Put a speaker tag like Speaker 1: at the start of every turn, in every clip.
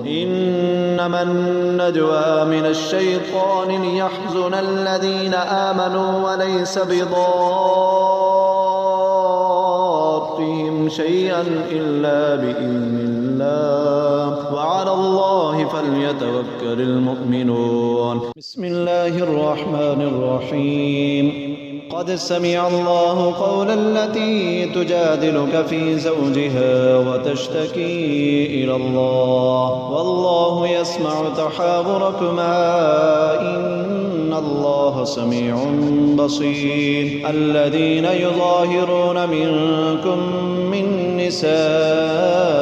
Speaker 1: إنما النجوى من الشيطان ليحزن الذين آمنوا وليس بضارهم شيئا إلا بإذن الله وعلى الله فليتوكل المؤمنون. بسم الله الرحمن الرحيم. قد سمع الله قول التي تجادلك في زوجها وتشتكي إلى الله والله يسمع تحاوركما إن الله سميع بصير. الذين يظاهرون منكم من نسائهم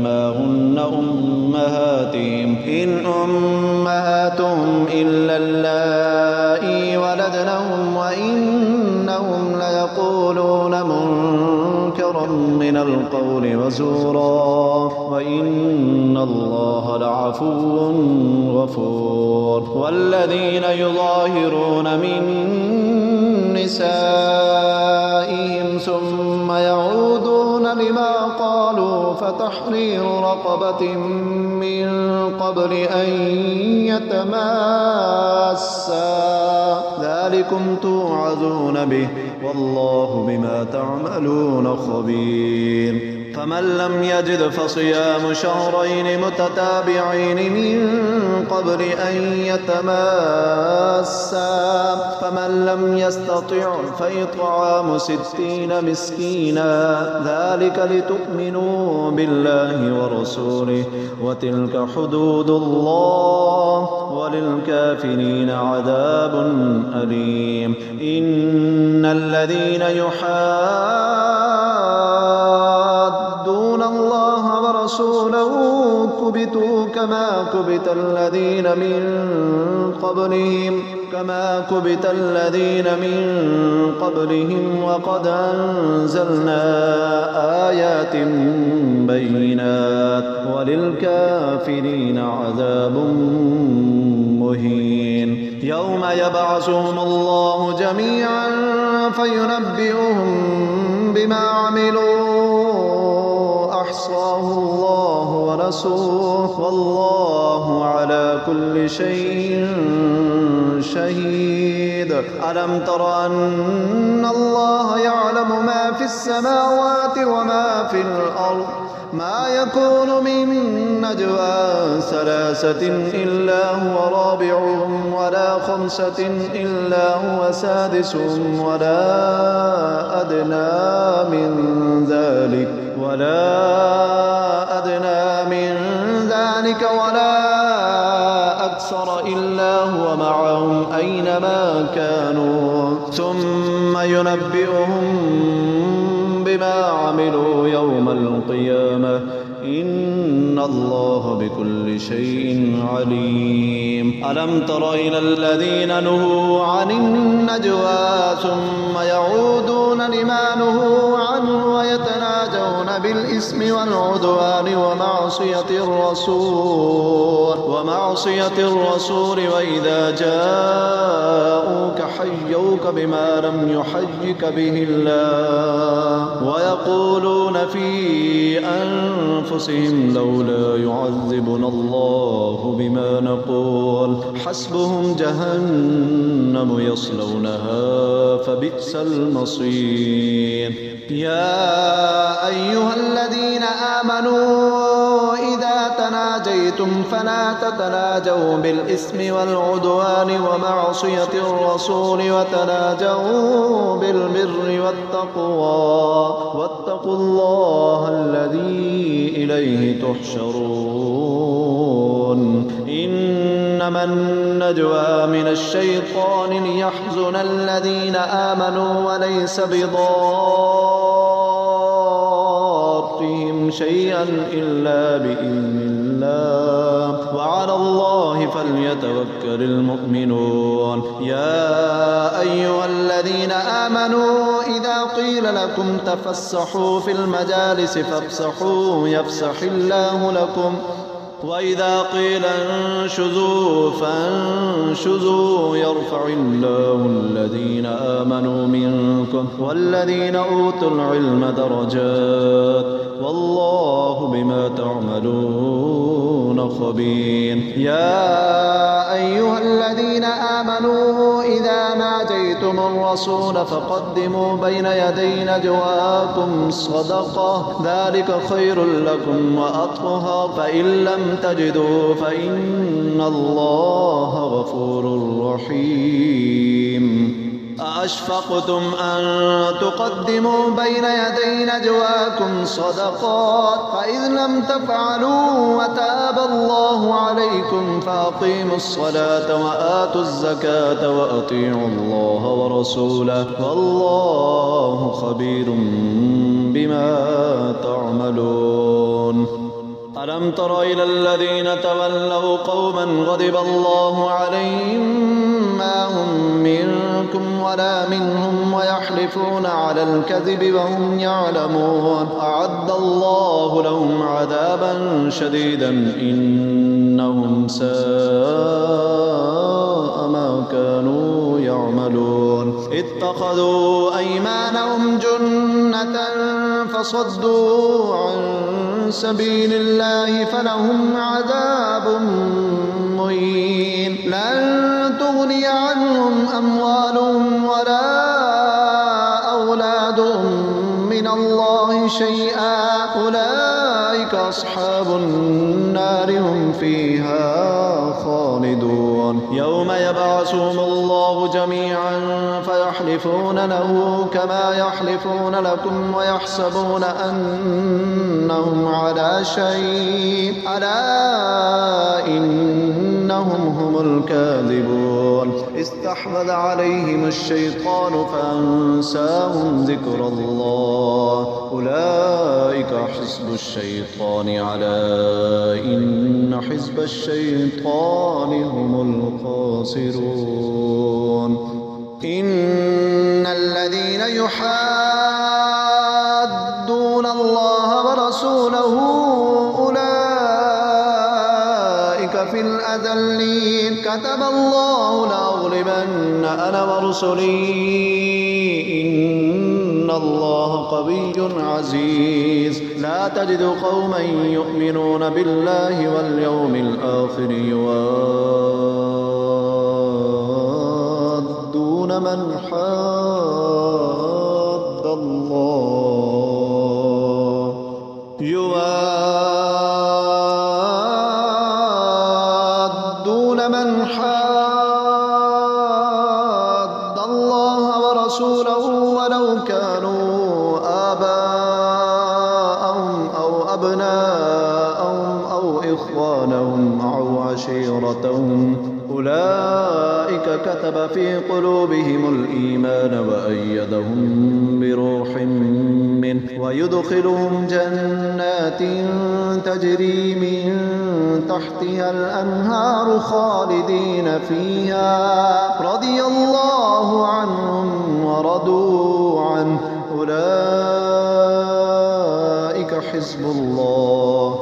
Speaker 1: ما هن أمهاتهم إن أمهاتهم إلا اللائي ولدنهم وإنهم ليقولون منكرا من القول وزورا وإن الله لعفو غفور. والذين يظاهرون من نسائهم ثم يعودون لما قالوا فتحرير رقبة من قبل أن يتماسا ذلكم توعظون به والله بما تعملون خبير. فمن لم يجد فصيام شهرين متتابعين من قبل أن يتماسا فمن لم يستطع فإطعام 60 مسكينا ذلك لتؤمنوا بالله ورسوله وتلك حدود الله وللكافرين عذاب أليم. إن الذين يحادون الله ورسوله كبتوا كما كبت الذين من قبلهم وقد أنزلنا آيات بينات وللكافرين عذاب مهين. يوم يبعثهم الله جميعا فينبئهم بما عملوا أحصاه الله ونسوه والله على كل شيء شهيد. ألم تر أن الله يعلم ما في السماوات وما في الأرض ما يكون من نجوى 3 إلا هو رابعهم ولا 5 إلا هو سادسهم ولا أدنى من ذلك ولا أكثر إلا هو معهم أينما كانوا ثم ينبئهم بما عملوا يوم القيامة إن الله بكل شيء عليم. ألم تر إلى الذين نهوا عن النجوى ثم يعودون لما نهوا عنه ويتناجون بالإثم والعدوان ومعصية الرسول وإذا جاءوك حيوك بما لم يحيك به الله ويقولون في أنفسهم لولا يعذبنا الله بما نقول حسبهم جهنم يصلونها فبئس المصير. يا أيها الذين آمنوا إذا تناجيتم فلا تتناجوا بالإثم والعدوان ومعصية الرسول وتناجوا بالبر والتقوى واتقوا الله الذي إليه تحشرون. إنما النجوى من الشيطان ليحزن الذين آمنوا وليس بضارهم شيئا إلا بإذن الله وعلى الله فليتوكل المؤمنون. يا أيها الذين آمنوا إذا قيل لكم تفسحوا في المجالس فافسحوا يفسح الله لكم وإذا قيل انشزوا فانشزوا يرفع الله الذين آمنوا منكم والذين أوتوا العلم درجات والله بما تعملون خبير. يا أيها الذين آمنوا إذا ناجيتم الرسول فقدموا بين يدي نجواكم صدقة ذلك خير لكم وأطهر فإن لم تجدوا فإن الله غفور رحيم. أأشفقتم أن تقدموا بين يدي نجواكم صدقات فإذ لم تفعلوا وتاب الله عليكم فأقيموا الصلاة وآتوا الزكاة وأطيعوا الله ورسوله والله خبير بما تعملون. ألم تر إلى الذين تولوا قوما غضب الله عليهم ما هم منكم ولا منهم ويحلفون على الكذب وهم يعلمون أعد الله لهم عذابا شديدا إنهم ساء ما كانوا يعملون. اتخذوا أيمانهم جنة فصدوا عن سبيل الله فلهم عذاب مهين. لن تغني عنهم أموالهم ولا أولادهم من الله شيئا أولئك أصحاب النار هم فيها خالدون. يوم يبعثهم الله جميعا فيحلفون له كما يحلفون لكم ويحسبون أنهم على شيء ألا إنهم هم الكاذبون. استحوذ عليهم الشيطان فأنساهم ذكر الله أولئك حزب الشيطان ألا إن حزب الشيطان هم الخاسرون. إن الذين يحادون الله ورسوله أولئك في الأذلين. كتب الله لأغلبن أنا ورسلي إن الله قوي عزيز. لا تجد قوما يؤمنون بالله واليوم الآخر يوادون من حاد الله ورسوله ولو كانوا آباءهم أو أبناءهم أو إخوانهم أو عشيرتهم أولئك كتب في قلوبهم الإيمان وأيدهم بروح منه ويدخلهم جنات تجري من تحتها الأنهار خالدين فيها رضي الله عنهم ورضوا عنه أولئك حزب الله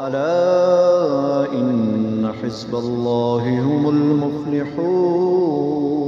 Speaker 1: ألا إن حزب الله هم المفلحون.